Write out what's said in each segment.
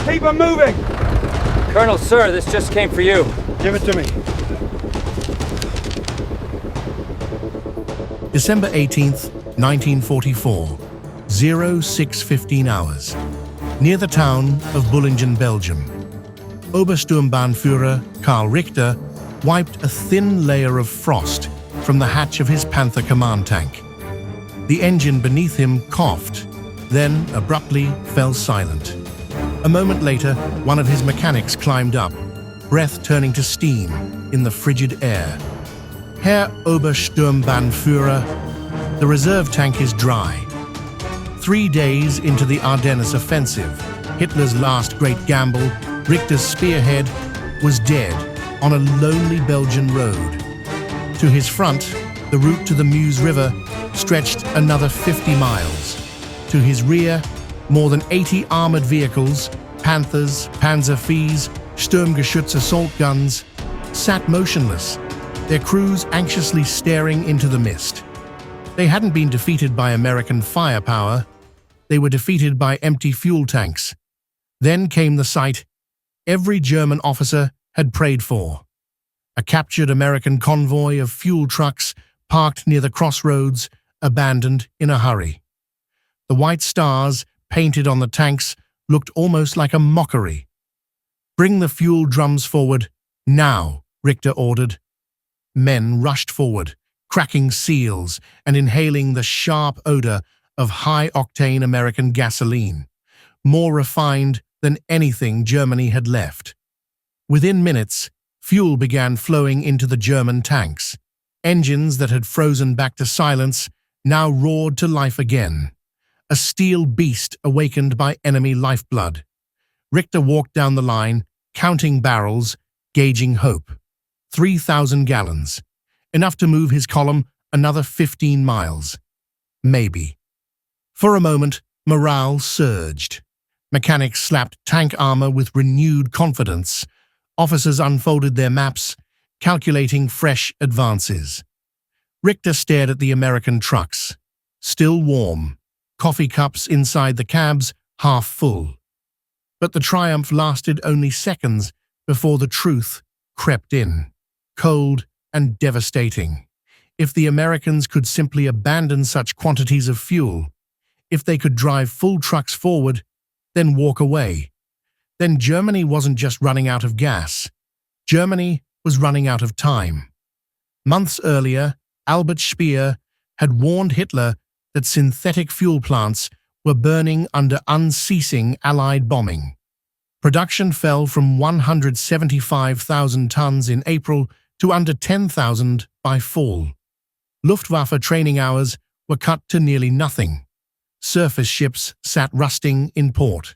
Keep them moving! Colonel, sir, this just came for you. Give it to me. December 18th, 1944, 06:15 hours. Near the town of Bullingen, Belgium. Obersturmbannführer Karl Richter wiped a thin layer of frost from the hatch of his Panther command tank. The engine beneath him coughed, then abruptly fell silent. A moment later, one of his mechanics climbed up, breath turning to steam in the frigid air. Herr Obersturmbannführer, the reserve tank is dry. 3 days into the Ardennes offensive, Hitler's last great gamble, Richter's spearhead, was dead on a lonely Belgian road. To his front, the route to the Meuse River stretched another 50 miles. To his rear, more than 80 armored vehicles, Panthers, Panzer IVs, Sturmgeschütz assault guns, sat motionless, their crews anxiously staring into the mist. They hadn't been defeated by American firepower, they were defeated by empty fuel tanks. Then came the sight every German officer had prayed for. A captured American convoy of fuel trucks parked near the crossroads, abandoned in a hurry. The white stars painted on the tanks looked almost like a mockery. "Bring the fuel drums forward, now," Richter ordered. Men rushed forward, cracking seals and inhaling the sharp odor of high-octane American gasoline, more refined than anything Germany had left. Within minutes, fuel began flowing into the German tanks. Engines that had frozen back to silence now roared to life again. A steel beast awakened by enemy lifeblood. Richter walked down the line, counting barrels, gauging hope. 3,000 gallons. Enough to move his column another 15 miles. Maybe. For a moment, morale surged. Mechanics slapped tank armor with renewed confidence. Officers unfolded their maps, calculating fresh advances. Richter stared at the American trucks. Still warm. Coffee cups inside the cabs, half full. But the triumph lasted only seconds before the truth crept in. Cold and devastating. If the Americans could simply abandon such quantities of fuel, if they could drive full trucks forward, then walk away, then Germany wasn't just running out of gas. Germany was running out of time. Months earlier, Albert Speer had warned Hitler that synthetic fuel plants were burning under unceasing Allied bombing. Production fell from 175,000 tons in April to under 10,000 by fall. Luftwaffe training hours were cut to nearly nothing. Surface ships sat rusting in port.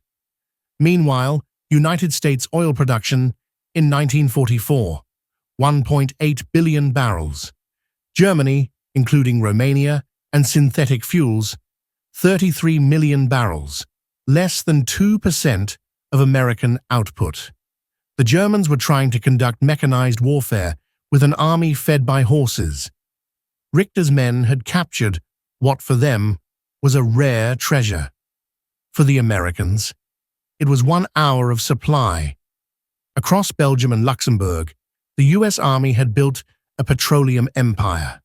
Meanwhile, United States oil production in 1944, 1.8 billion barrels. Germany, including Romania and synthetic fuels, 33 million barrels, less than 2% of American output. The Germans were trying to conduct mechanized warfare with an army fed by horses. Richter's men had captured what for them was a rare treasure. For the Americans, it was 1 hour of supply. Across Belgium and Luxembourg, the US Army had built a petroleum empire.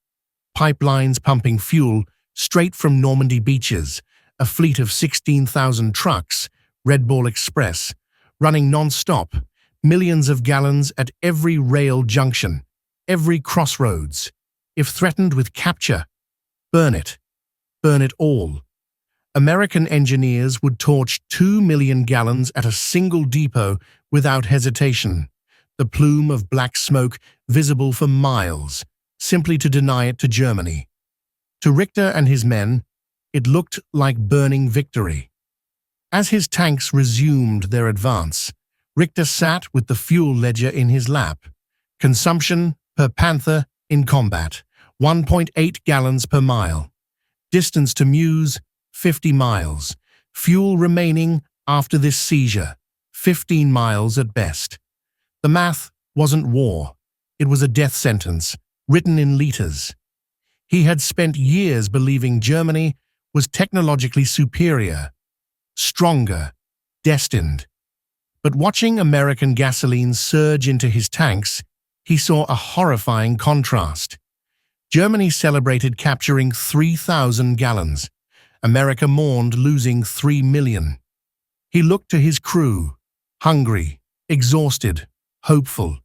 Pipelines pumping fuel straight from Normandy beaches, a fleet of 16,000 trucks, Red Bull Express, running non-stop, millions of gallons at every rail junction, every crossroads. If threatened with capture, burn it all. American engineers would torch 2 million gallons at a single depot without hesitation, the plume of black smoke visible for miles, simply to deny it to Germany. To Richter and his men, it looked like burning victory. As his tanks resumed their advance, Richter sat with the fuel ledger in his lap. Consumption per Panther in combat, 1.8 gallons per mile. Distance to Meuse, 50 miles. Fuel remaining after this seizure, 15 miles at best. The math wasn't war. It was a death sentence, written in liters. He had spent years believing Germany was technologically superior, stronger, destined. But watching American gasoline surge into his tanks, he saw a horrifying contrast. Germany celebrated capturing 3,000 gallons. America mourned losing 3 million. He looked to his crew, hungry, exhausted, hopeful.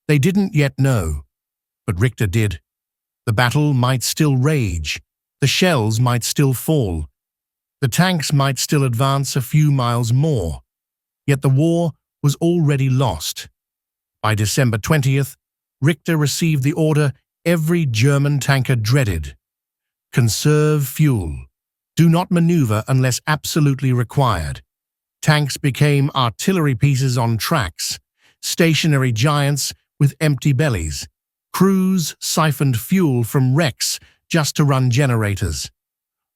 They didn't yet know, but Richter did. The battle might still rage. The shells might still fall. The tanks might still advance a few miles more. Yet the war was already lost. By December 20th, Richter received the order every German tanker dreaded. Conserve fuel. Do not maneuver unless absolutely required. Tanks became artillery pieces on tracks, stationary giants with empty bellies. Crews siphoned fuel from wrecks just to run generators.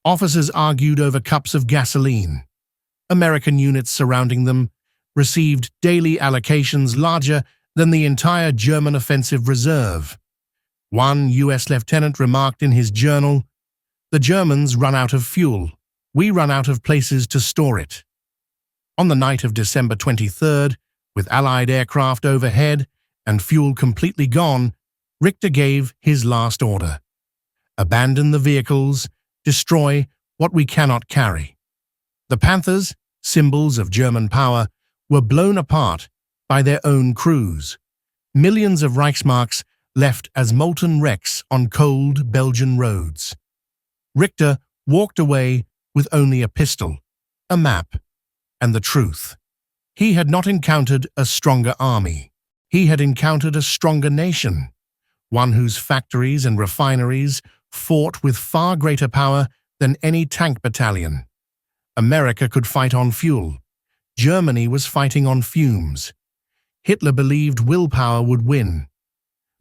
Officers argued over cups of gasoline. American units surrounding them received daily allocations larger than the entire German offensive reserve. One U.S. lieutenant remarked in his journal, "The Germans run out of fuel. We run out of places to store it." On the night of December 23rd, with Allied aircraft overhead and fuel completely gone, Richter gave his last order. Abandon the vehicles, destroy what we cannot carry. The Panthers, symbols of German power, were blown apart by their own crews. Millions of Reichsmarks left as molten wrecks on cold Belgian roads. Richter walked away with only a pistol, a map, and the truth. He had not encountered a stronger army. He had encountered a stronger nation, one whose factories and refineries fought with far greater power than any tank battalion. America could fight on fuel. Germany was fighting on fumes. Hitler believed willpower would win.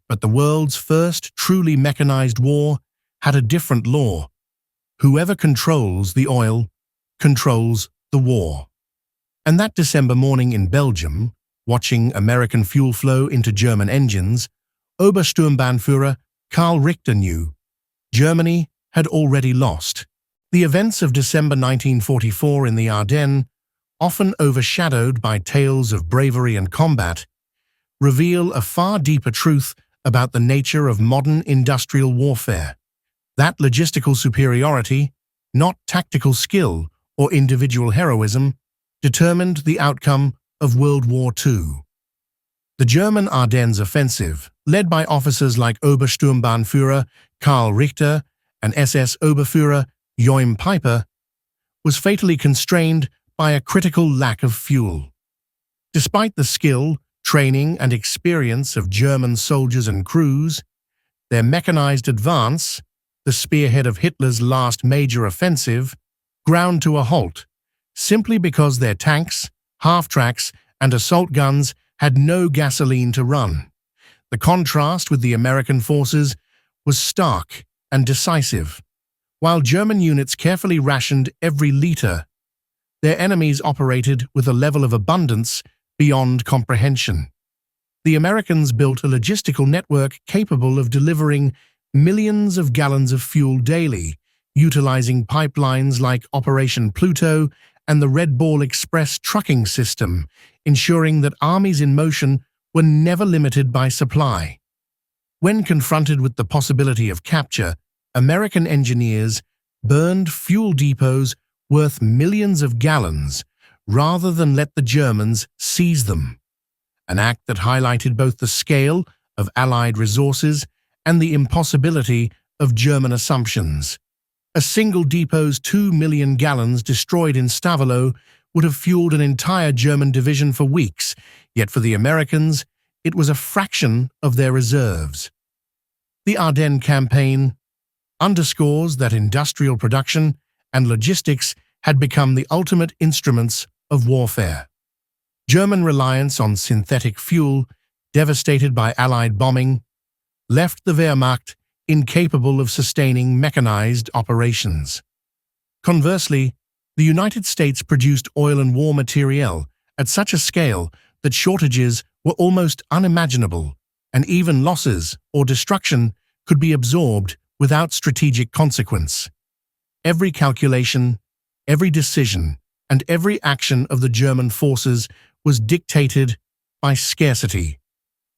But the world's first truly mechanized war had a different law. Whoever controls the oil controls the war. And that December morning in Belgium, watching American fuel flow into German engines, Obersturmbannführer Karl Richter knew Germany had already lost. The events of December 1944 in the Ardennes, often overshadowed by tales of bravery and combat, reveal a far deeper truth about the nature of modern industrial warfare. That logistical superiority, not tactical skill or individual heroism, determined the outcome of World War II. The German Ardennes offensive, led by officers like Obersturmbannführer Karl Richter and SS Oberführer Joachim Peiper, was fatally constrained by a critical lack of fuel. Despite the skill, training, and experience of German soldiers and crews, their mechanized advance, the spearhead of Hitler's last major offensive, ground to a halt, simply because their tanks, half-tracks, and assault guns had no gasoline to run. The contrast with the American forces was stark and decisive. While German units carefully rationed every liter, their enemies operated with a level of abundance beyond comprehension. The Americans built a logistical network capable of delivering millions of gallons of fuel daily, utilizing pipelines like Operation Pluto and the Red Ball Express trucking system, ensuring that armies in motion were never limited by supply. When confronted with the possibility of capture, American engineers burned fuel depots worth millions of gallons rather than let the Germans seize them, an act that highlighted both the scale of Allied resources and the impossibility of German assumptions. A single depot's 2 million gallons destroyed in Stavelot would have fueled an entire German division for weeks, yet for the Americans, it was a fraction of their reserves. The Ardennes campaign underscores that industrial production and logistics had become the ultimate instruments of warfare. German reliance on synthetic fuel, devastated by Allied bombing, left the Wehrmacht incapable of sustaining mechanized operations. Conversely, the United States produced oil and war materiel at such a scale that shortages were almost unimaginable, and even losses or destruction could be absorbed without strategic consequence. Every calculation, every decision, and every action of the German forces was dictated by scarcity,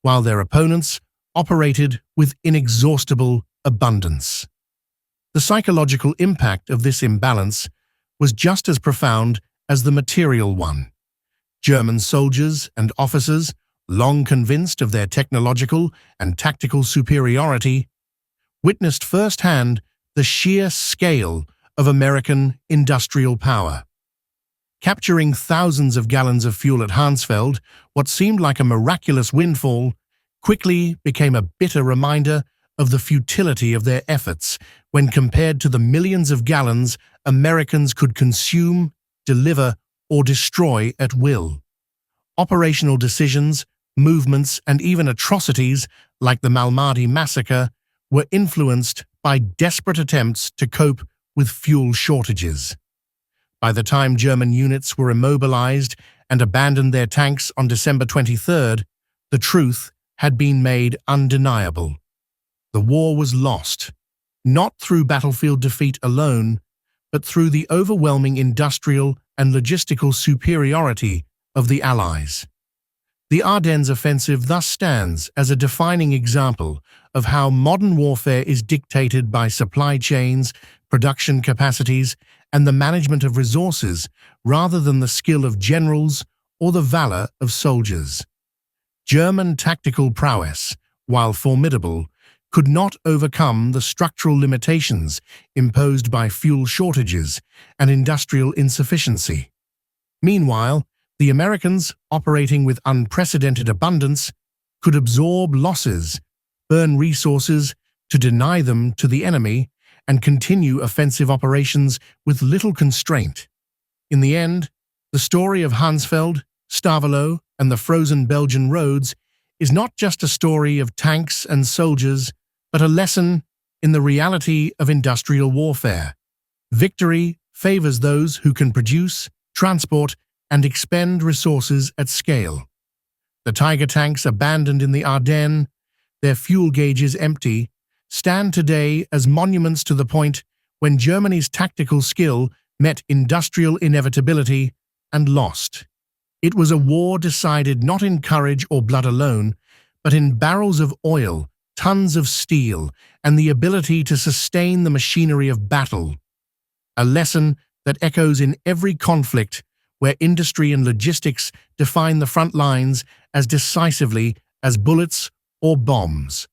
while their opponents operated with inexhaustible abundance. The psychological impact of this imbalance was just as profound as the material one. German soldiers and officers, long convinced of their technological and tactical superiority, witnessed firsthand the sheer scale of American industrial power. Capturing thousands of gallons of fuel at Hansfeld, what seemed like a miraculous windfall, quickly became a bitter reminder of the futility of their efforts when compared to the millions of gallons Americans could consume, deliver, or destroy at will. Operational decisions, movements, and even atrocities like the Malmedy massacre were influenced by desperate attempts to cope with fuel shortages. By the time German units were immobilized and abandoned their tanks on December 23rd, the truth had been made undeniable. The war was lost, not through battlefield defeat alone, but through the overwhelming industrial and logistical superiority of the Allies. The Ardennes offensive thus stands as a defining example of how modern warfare is dictated by supply chains, production capacities, and the management of resources rather than the skill of generals or the valor of soldiers. German tactical prowess, while formidable, could not overcome the structural limitations imposed by fuel shortages and industrial insufficiency. Meanwhile, the Americans, operating with unprecedented abundance, could absorb losses, burn resources to deny them to the enemy, and continue offensive operations with little constraint. In the end, the story of Hansfeld, Stavelot, and the frozen Belgian roads is not just a story of tanks and soldiers, but a lesson in the reality of industrial warfare. Victory favors those who can produce, transport, and expend resources at scale. The Tiger tanks abandoned in the Ardennes, their fuel gauges empty, stand today as monuments to the point when Germany's tactical skill met industrial inevitability and lost. It was a war decided not in courage or blood alone, but in barrels of oil, tons of steel, and the ability to sustain the machinery of battle. A lesson that echoes in every conflict where industry and logistics define the front lines as decisively as bullets or bombs.